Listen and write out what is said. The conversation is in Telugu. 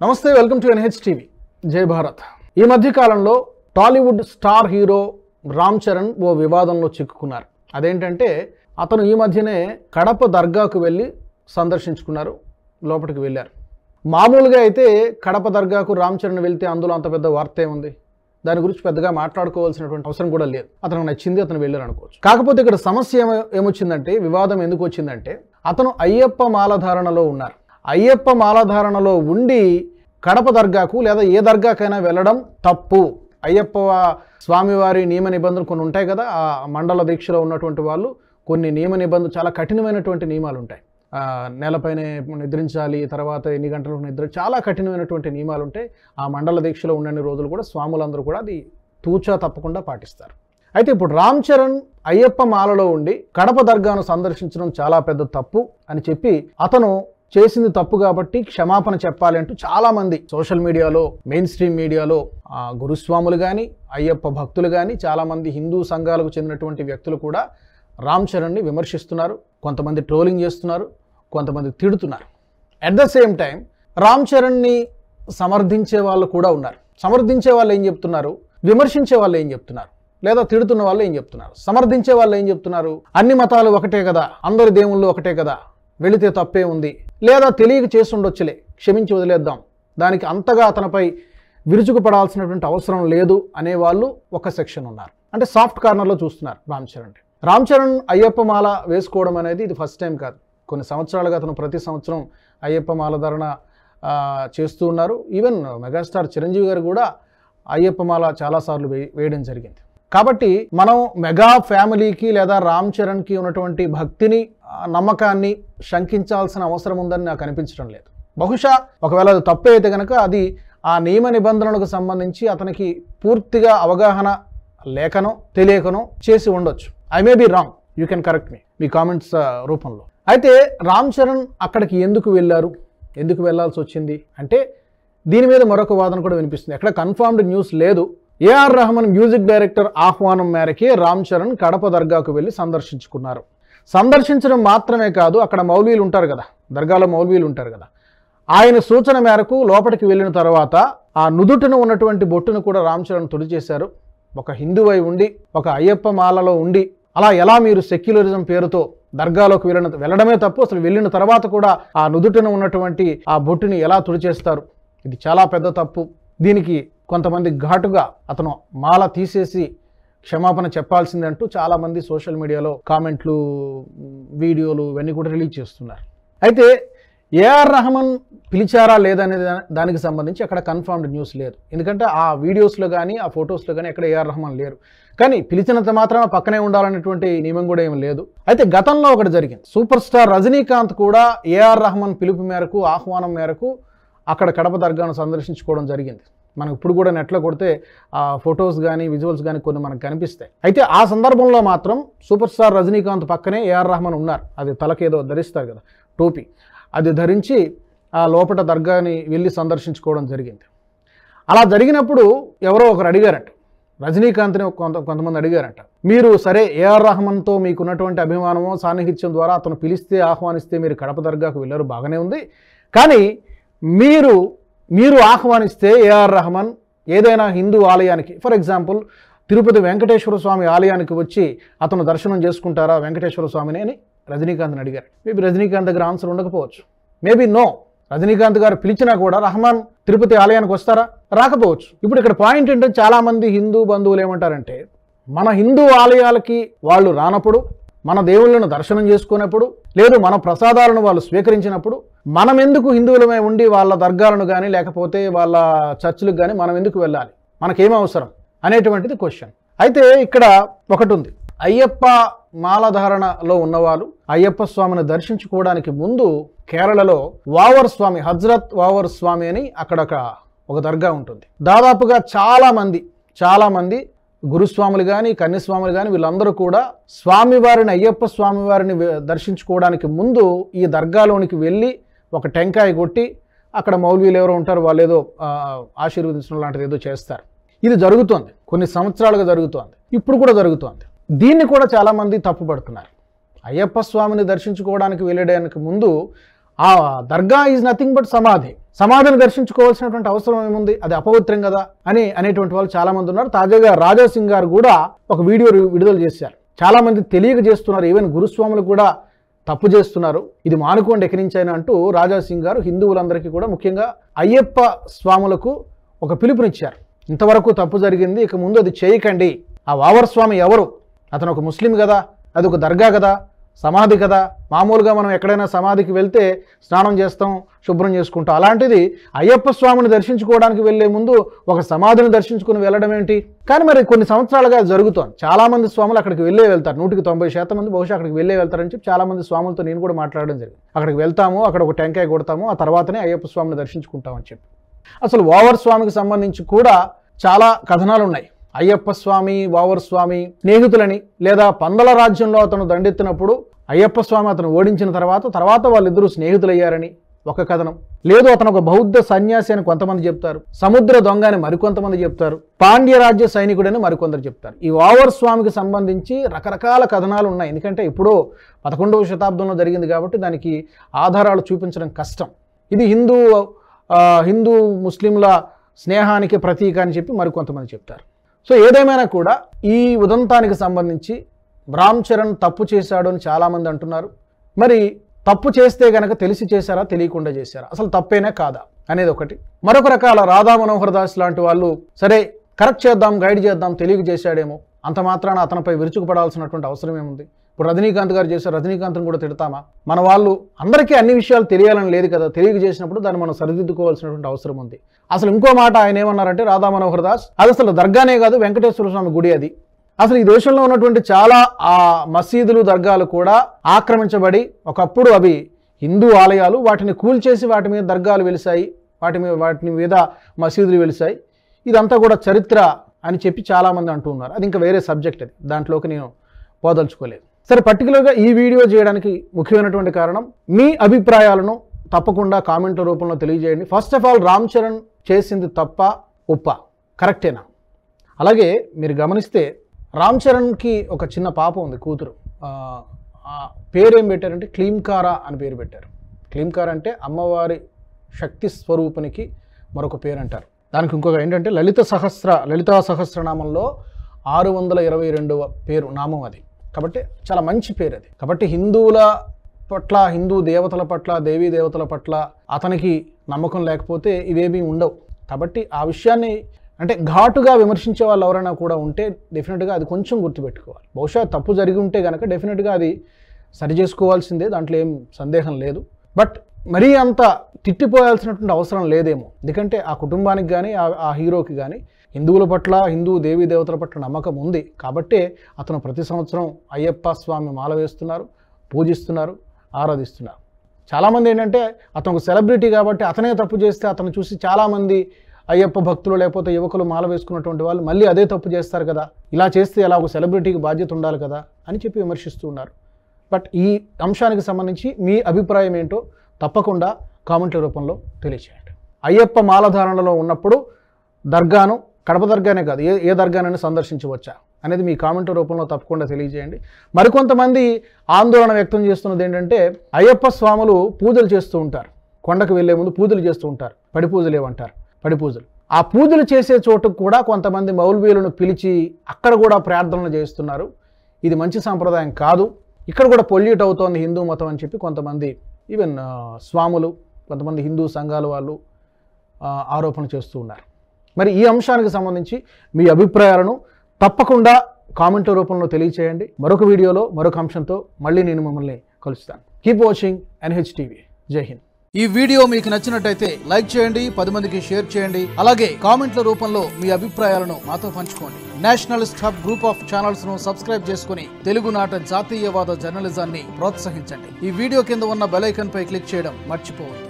నమస్తే, వెల్కమ్ టు NH టీవీ. జై భారత్. ఈ మధ్య కాలంలో టాలీవుడ్ స్టార్ హీరో రామ్ చరణ్ ఓ వివాదంలో చిక్కుకున్నారు. అదేంటంటే అతను ఈ మధ్యనే కడప దర్గాకు వెళ్ళి సందర్శించుకున్నారు, లోపలికి వెళ్ళారు. మామూలుగా అయితే కడప దర్గాకు రామ్ చరణ్ వెళ్తే అందులో అంత పెద్ద వార్త ఏముంది, దాని గురించి పెద్దగా మాట్లాడుకోవాల్సినటువంటి అవసరం కూడా లేదు. అతను నచ్చింది, అతను వెళ్ళారు అనుకోవచ్చు. కాకపోతే ఇక్కడ సమస్య ఏమొచ్చిందంటే, వివాదం ఎందుకు వచ్చిందంటే, అతను అయ్యప్ప మాలధారణలో ఉన్నారు. అయ్యప్ప మాలధారణలో ఉండి కడప దర్గాకు లేదా ఏ దర్గాకైనా వెళ్ళడం తప్పు. అయ్యప్ప స్వామివారి నియమ నిబంధనలు కొన్ని ఉంటాయి కదా, ఆ మండల దీక్షలో ఉన్నటువంటి వాళ్ళు కొన్ని నియమ నిబంధనలు, చాలా కఠినమైనటువంటి నియమాలు ఉంటాయి. నెలపైన నిద్రించాలి, తర్వాత ఎన్ని గంటలకు నిద్ర, చాలా కఠినమైనటువంటి నియమాలు ఉంటాయి. ఆ మండల దీక్షలో ఉన్నన్ని రోజులు కూడా స్వాములందరూ కూడా అది తూచా తప్పకుండా పాటిస్తారు. అయితే ఇప్పుడు రామ్ చరణ్ అయ్యప్ప మాలలో ఉండి కడప దర్గాను సందర్శించడం చాలా పెద్ద తప్పు అని చెప్పి, అతను చేసింది తప్పు కాబట్టి క్షమాపణ చెప్పాలి అంటూ చాలామంది సోషల్ మీడియాలో, మెయిన్ స్ట్రీమ్ మీడియాలో గురుస్వాములు కానీ, అయ్యప్ప భక్తులు కానీ, చాలామంది హిందూ సంఘాలకు చెందినటువంటి వ్యక్తులు కూడా రామ్ చరణ్ని విమర్శిస్తున్నారు. కొంతమంది ట్రోలింగ్ చేస్తున్నారు, కొంతమంది తిడుతున్నారు. At the same time Ram చరణ్ని సమర్థించే వాళ్ళు కూడా ఉన్నారు. సమర్థించే వాళ్ళు ఏం చెప్తున్నారు, విమర్శించే వాళ్ళు ఏం చెప్తున్నారు, లేదా తిడుతున్న వాళ్ళు ఏం చెప్తున్నారు. సమర్థించే వాళ్ళు ఏం చెప్తున్నారు, అన్ని మతాలు ఒకటే కదా, అందరి దేవుళ్ళు ఒకటే కదా, వెళితే తప్పే ఉంది, లేదా తెలియక చేసి ఉండొచ్చులే, క్షమించి వదిలేద్దాం, దానికి అంతగా అతనిపై విరుచుకుపడాల్సినటువంటి అవసరం లేదు అనేవాళ్ళు ఒక సెక్షన్ ఉన్నారు. అంటే సాఫ్ట్ కార్నర్లో చూస్తున్నారు రామ్ చరణ్. రామ్ చరణ్ అయ్యప్ప మాల వేసుకోవడం అనేది ఇది ఫస్ట్ టైం కాదు. కొన్ని సంవత్సరాలుగా అతను ప్రతి సంవత్సరం అయ్యప్ప మాల ధారణ చేస్తూ ఉన్నారు. ఈవెన్ మెగాస్టార్ చిరంజీవి గారు కూడా అయ్యప్ప మాల చాలాసార్లు వేయడం జరిగింది. కాబట్టి మనం మెగా ఫ్యామిలీకి లేదా రామ్ చరణ్కి ఉన్నటువంటి భక్తిని, నమ్మకాన్ని శంకించాల్సిన అవసరం ఉందని నాకు అనిపించడం లేదు. బహుశా ఒకవేళ అది తప్పే అయితే కనుక అది ఆ నియమ నిబంధనలకు సంబంధించి అతనికి పూర్తిగా అవగాహన లేకనో తెలియకనో చేసి ఉండొచ్చు. I may be wrong, you can correct me comments రూపంలో. అయితే రామ్ చరణ్ అక్కడికి ఎందుకు వెళ్ళారు, ఎందుకు వెళ్లాల్సి వచ్చింది అంటే, దీని మీద మరొక వాదన కూడా వినిపిస్తుంది. ఎక్కడ కన్ఫర్మ్డ్ న్యూస్ లేదు. ఏఆర్ రెహమాన్ మ్యూజిక్ డైరెక్టర్ ఆహ్వానం మేరకే రామ్ చరణ్ కడప దర్గాకు వెళ్ళి సందర్శించుకున్నారు. సందర్శించడం మాత్రమే కాదు, అక్కడ మౌల్వీలు ఉంటారు కదా, దర్గాలో మౌల్వీలు ఉంటారు కదా, ఆయన సూచన మేరకు లోపలికి వెళ్ళిన తర్వాత ఆ నుదుటిన ఉన్నటువంటి బొట్టును కూడా రామ్ చరణ్ తుడిచేశారు. ఒక హిందువై ఉండి, ఒక అయ్యప్ప మాలలో ఉండి, అలా ఎలా మీరు సెక్యులరిజం పేరుతో దర్గాలోకి వెళ్ళడమే తప్పు, అసలు వెళ్ళిన తర్వాత కూడా ఆ నుదుటిన ఉన్నటువంటి ఆ బొట్టుని ఎలా తుడిచేస్తారు, ఇది చాలా పెద్ద తప్పు. దీనికి కొంతమంది ఘాటుగా అతను మాల తీసేసి క్షమాపణ చెప్పాల్సిందంటూ చాలామంది సోషల్ మీడియాలో కామెంట్లు, వీడియోలు ఇవన్నీ కూడా రిలీజ్ చేస్తున్నారు. అయితే ఏఆర్ రెహమాన్ పిలిచారా లేదనే దానికి సంబంధించి అక్కడ కన్ఫర్మ్డ్ న్యూస్ లేదు. ఎందుకంటే ఆ వీడియోస్లో కానీ ఆ ఫొటోస్లో కానీ ఎక్కడ ఏఆర్ రెహమాన్ లేరు. కానీ పిలిచినంత మాత్రమే పక్కనే ఉండాలనేటువంటి నియమం కూడా ఏమి లేదు. అయితే గతంలో ఒకటి జరిగింది. సూపర్ స్టార్ రజనీకాంత్ కూడా ఏఆర్ రెహమాన్ పిలుపు మేరకు, ఆహ్వానం మేరకు అక్కడ కడప దర్గాను సందర్శించుకోవడం జరిగింది. మనకు ఇప్పుడు కూడా నెట్లో కొడితే ఆ ఫొటోస్ కానీ విజువల్స్ కానీ కొన్ని మనకు కనిపిస్తాయి. అయితే ఆ సందర్భంలో మాత్రం సూపర్ స్టార్ రజనీకాంత్ పక్కనే ఏఆర్ రెహమాన్ ఉన్నారు. అది తలకేదో ధరిస్తారు కదా, టోపీ, అది ధరించి ఆ లోపల దర్గాని వెళ్ళి సందర్శించుకోవడం జరిగింది. అలా జరిగినప్పుడు ఎవరో ఒకరు అడిగారంట, రజనీకాంత్ని కొంతమంది అడిగారంట, మీరు సరే ఏఆర్ రెహమాన్తో మీకున్నటువంటి అభిమానమో సాన్నిహిత్యం ద్వారా అతను పిలిస్తే, ఆహ్వానిస్తే మీరు కడప దర్గాకు వెళ్ళారు, బాగానే ఉంది, కానీ మీరు ఆహ్వానిస్తే ఏఆర్ రెహమాన్ ఏదైనా హిందూ ఆలయానికి, ఫర్ ఎగ్జాంపుల్ తిరుపతి వెంకటేశ్వర స్వామి ఆలయానికి వచ్చి అతను దర్శనం చేసుకుంటారా వెంకటేశ్వర స్వామిని అని రజనీకాంత్ని అడిగారు. మేబీ రజనీకాంత్ దగ్గర ఆన్సర్ ఉండకపోవచ్చు, మేబీ నో. రజనీకాంత్ గారు పిలిచినా కూడా రెహమాన్ తిరుపతి ఆలయానికి వస్తారా, రాకపోవచ్చు. ఇప్పుడు ఇక్కడ పాయింట్ ఏంటంటే, చాలామంది హిందూ బంధువులు ఏమంటారంటే, మన హిందూ ఆలయాలకి వాళ్ళు రానప్పుడు, మన దేవుళ్ళను దర్శనం చేసుకున్నప్పుడు, లేదు మన ప్రసాదాలను వాళ్ళు స్వీకరించినప్పుడు, మనం ఎందుకు హిందువులమై ఉండి వాళ్ళ దర్గాలను కానీ లేకపోతే వాళ్ళ చర్చిలకు కానీ మనం ఎందుకు వెళ్ళాలి, మనకేం అవసరం అనేటువంటిది క్వశ్చన్. అయితే ఇక్కడ ఒకటి ఉంది, అయ్యప్ప మాలధారణలో ఉన్నవాళ్ళు అయ్యప్ప స్వామిని దర్శించుకోవడానికి ముందు కేరళలో వావర్ స్వామి, హజ్రత్ వావర్ స్వామి అని అక్కడ ఒక దర్గా ఉంటుంది. దాదాపుగా చాలా మంది గురుస్వాములు కానీ కన్యస్వాములు కానీ వీళ్ళందరూ కూడా స్వామివారిని, అయ్యప్ప స్వామివారిని దర్శించుకోవడానికి ముందు ఈ దర్గాలోనికి వెళ్ళి ఒక టెంకాయ కొట్టి అక్కడ మౌల్వీలు ఎవరో ఉంటారు, వాళ్ళు ఏదో ఆశీర్వదించడం లాంటిది ఏదో చేస్తారు. ఇది జరుగుతోంది, కొన్ని సంవత్సరాలుగా జరుగుతోంది, ఇప్పుడు కూడా జరుగుతోంది. దీన్ని కూడా చాలామంది తప్పుపడుతున్నారు. అయ్యప్ప స్వామిని దర్శించుకోవడానికి వెళ్ళడానికి ముందు ఆ దర్గా ఈజ్ నథింగ్ బట్ సమాధి. సమాధిని దర్శించుకోవాల్సినటువంటి అవసరం ఏముంది, అది అపవిత్రం కదా అనేటువంటి వాళ్ళు చాలా మంది ఉన్నారు. తాజాగా రాజా సింగ్ గారు కూడా ఒక వీడియో విడుదల చేశారు. చాలా మంది తెలియక చేస్తున్నారు, ఈవెన్ గురుస్వాములు కూడా తప్పు చేస్తున్నారు, ఇది మానుకోండి ఎక్కడించైనా అంటూ రాజా సింగ్ గారు హిందువులందరికీ కూడా ముఖ్యంగా అయ్యప్ప స్వాములకు ఒక పిలుపునిచ్చారు. ఇంతవరకు తప్పు జరిగింది, ఇక ముందు అది చేయకండి. ఆ వావర్ స్వామి ఎవరు, అతను ఒక ముస్లిం కదా, అది ఒక దర్గా కదా, సమాధి కదా. మామూలుగా మనం ఎక్కడైనా సమాధికి వెళ్తే స్నానం చేస్తాం, శుభ్రం చేసుకుంటాం. అలాంటిది అయ్యప్ప స్వామిని దర్శించుకోవడానికి వెళ్లే ముందు ఒక సమాధిని దర్శించుకుని వెళ్ళడం ఏంటి? కానీ మరి కొన్ని సంవత్సరాలుగా జరుగుతోంది. చాలా మంది స్వాములు అక్కడికి వెళ్తారు, 90% మంది బహుశా అక్కడికి వెళ్తారని చెప్పి చాలా మంది స్వాములతో నేను కూడా మాట్లాడడం జరిగింది. అక్కడికి వెళ్తాము, అక్కడ ఒక టెంకాయ కొడతాము, ఆ తర్వాతనే అయ్యప్ప స్వామిని దర్శించుకుంటామని చెప్పి. అసలు వావర్ స్వామికి సంబంధించి కూడా చాలా కథనాలు ఉన్నాయి. అయ్యప్ప స్వామి వావర్ స్వామి స్నేహితులని, లేదా పందల రాజ్యంలో అతను దండెత్తినప్పుడు అయ్యప్ప స్వామి అతను ఓడించిన తర్వాత వాళ్ళిద్దరూ స్నేహితులయ్యారని ఒక కథనం. లేదు అతను ఒక బౌద్ధ సన్యాసి అని కొంతమంది చెప్తారు, సముద్ర దొంగ అని మరికొంతమంది చెప్తారు, పాండ్య రాజ్య సైనికుడని మరికొందరు చెప్తారు. ఈ వావర్ స్వామికి సంబంధించి రకరకాల కథనాలు ఉన్నాయి. ఎందుకంటే ఇప్పుడు 11వ శతాబ్దంలో జరిగింది కాబట్టి దానికి ఆధారాలు చూపించడం కష్టం. ఇది హిందూ ముస్లింల స్నేహానికి ప్రతీక అని చెప్పి మరికొంతమంది చెప్తారు. సో ఏదేమైనా కూడా ఈ ఉదంతానికి సంబంధించి రామ్ చరణ్ తప్పు చేశాడు అని చాలామంది అంటున్నారు. మరి తప్పు చేస్తే గనక తెలిసి చేశారా, తెలియకుండా చేశారా, అసలు తప్పేనా కాదా అనేది ఒకటి. మరొక రకాల రాధా మనోహర్ దాస్ లాంటి వాళ్ళు సరే కరెక్ట్ చేద్దాం, గైడ్ చేద్దాం, తెలియక చేశాడేమో, అంత మాత్రాన అతనిపై విరుచుకుపడాల్సినటువంటి అవసరం ఏముంది? ఇప్పుడు రజనీకాంత్ గారు చేశారు, రజనీకాంత్ని కూడా తిడతామా? మన వాళ్ళు అందరికీ అన్ని విషయాలు తెలియాలని లేదు కదా, తెలియక చేసినప్పుడు దాన్ని మనం సరిదిద్దుకోవాల్సినటువంటి అవసరం ఉంది. అసలు ఇంకో మాట ఆయన ఏమన్నారంటే రాధా మనోహర్ దాస్, అది అసలు దర్గానే కాదు, వెంకటేశ్వర స్వామి గుడి అది. అసలు ఈ దేశంలో ఉన్నటువంటి చాలా మసీదులు, దర్గాలు కూడా ఆక్రమించబడి ఒకప్పుడు అవి హిందూ ఆలయాలు, వాటిని కూల్చేసి వాటి మీద దర్గాలు వెలిసాయి, వాటి మీద మసీదులు వెలిసాయి. ఇదంతా కూడా చరిత్ర అని చెప్పి చాలామంది అంటూ ఉన్నారు. అది ఇంకా వేరే సబ్జెక్ట్, అది దాంట్లోకి నేను పోదలుచుకోలేదు. సరే, పర్టికులర్గా ఈ వీడియో చేయడానికి ముఖ్యమైనటువంటి కారణం మీ అభిప్రాయాలను తప్పకుండా కామెంట్ల రూపంలో తెలియజేయండి. First of all Ram Charan చేసింది తప్ప ఒప్ప, కరెక్టేనా? అలాగే మీరు గమనిస్తే రామ్ చరణ్కి ఒక చిన్న పాప ఉంది, కూతురు. పేరేం పెట్టారంటే క్లీంకారా అని పేరు పెట్టారు. క్లీంకారా అంటే అమ్మవారి శక్తి స్వరూపునికి మరొక పేరు అంటారు. దానికి ఇంకొక ఏంటంటే లలితా సహస్రనామంలో 622వ పేరు నామం అది. కాబట్టి చాలా మంచి పేరు అది. కాబట్టి హిందువుల పట్ల, హిందూ దేవతల పట్ల, దేవీ దేవతల పట్ల అతనికి నమ్మకం లేకపోతే ఇవేమీ ఉండవు. కాబట్టి ఆ విషయాన్ని అంటే ఘాటుగా విమర్శించే వాళ్ళు ఎవరైనా కూడా ఉంటే డెఫినెట్గా అది కొంచెం గుర్తుపెట్టుకోవాలి. బహుశా తప్పు జరిగి ఉంటే కనుక డెఫినెట్గా అది సరి చేసుకోవాల్సిందే, దాంట్లో ఏం సందేహం లేదు. బట్ మరీ అంత తిట్టిపోయాల్సినటువంటి అవసరం లేదేమో. ఎందుకంటే ఆ కుటుంబానికి కానీ ఆ హీరోకి కానీ హిందువుల పట్ల, హిందూ దేవీ దేవతల పట్ల నమ్మకం ఉంది. కాబట్టే అతను ప్రతి సంవత్సరం అయ్యప్ప స్వామి మాల వేస్తున్నారు, పూజిస్తున్నారు, ఆరాధిస్తున్నారు. చాలామంది ఏంటంటే అతను సెలబ్రిటీ కాబట్టి అతనే తప్పు చేస్తే అతను చూసి చాలామంది అయ్యప్ప భక్తులు లేకపోతే యువకులు మాల వేసుకున్నటువంటి వాళ్ళు మళ్ళీ అదే తప్పు చేస్తారు కదా, ఇలా చేస్తే ఎలా ఒక సెలబ్రిటీకి బాధ్యత ఉండాలి కదా అని చెప్పి విమర్శిస్తూ ఉన్నారు. బట్ ఈ అంశానికి సంబంధించి మీ అభిప్రాయం ఏంటో తప్పకుండా కామెంట్ల రూపంలో తెలియచేయండి. అయ్యప్ప మాలధారణలో ఉన్నప్పుడు దర్గాను, కడప దర్గానే కాదు ఏ దర్గానైనా సందర్శించవచ్చా అనేది మీ కామెంట్ రూపంలో తప్పకుండా తెలియజేయండి. మరికొంతమంది ఆందోళన వ్యక్తం చేస్తున్నది ఏంటంటే అయ్యప్ప స్వాములు పూజలు చేస్తూ ఉంటారు, కొండకు వెళ్లే ముందు పూజలు చేస్తూ ఉంటారు, పడి పూజలు ఏమంటారు, పడి పూజలు. ఆ పూజలు చేసే చోటుకు కూడా కొంతమంది మౌల్వీలను పిలిచి అక్కడ కూడా ప్రార్థనలు చేస్తున్నారు. ఇది మంచి సాంప్రదాయం కాదు, ఇక్కడ కూడా పొల్యూట్ అవుతోంది హిందూ మతం అని చెప్పి కొంతమంది ఈవెన్ స్వాములు, కొంతమంది హిందూ సంఘాల వాళ్ళు ఆరోపణ చేస్తూ ఉన్నారు. మరి ఈ అంశానికి సంబంధించి మీ అభిప్రాయాలను తప్పకుండా కామెంట్ల రూపంలో తెలియచేయండి. మరొక వీడియోలో మరొక అంశంతో మళ్ళీ నేను మిమ్మల్ని కలుస్తాను. Keep watching NH TV. జై హింద్. ఈ వీడియో మీకు నచ్చినట్టయితే లైక్ చేయండి, 10 మందికి షేర్ చేయండి. అలాగే కామెంట్ల రూపంలో మీ అభిప్రాయాలను మాతో పంచుకోండి. Nationalist hub group of channels ను సబ్స్క్రైబ్ చేసుకుని తెలుగునాట జాతీయవాద జర్నలిజాన్ని ప్రోత్సహించండి. ఈ వీడియో కింద ఉన్న బెల్ ఐకాన్ పై క్లిక్ చేయడం మర్చిపోవద్దు.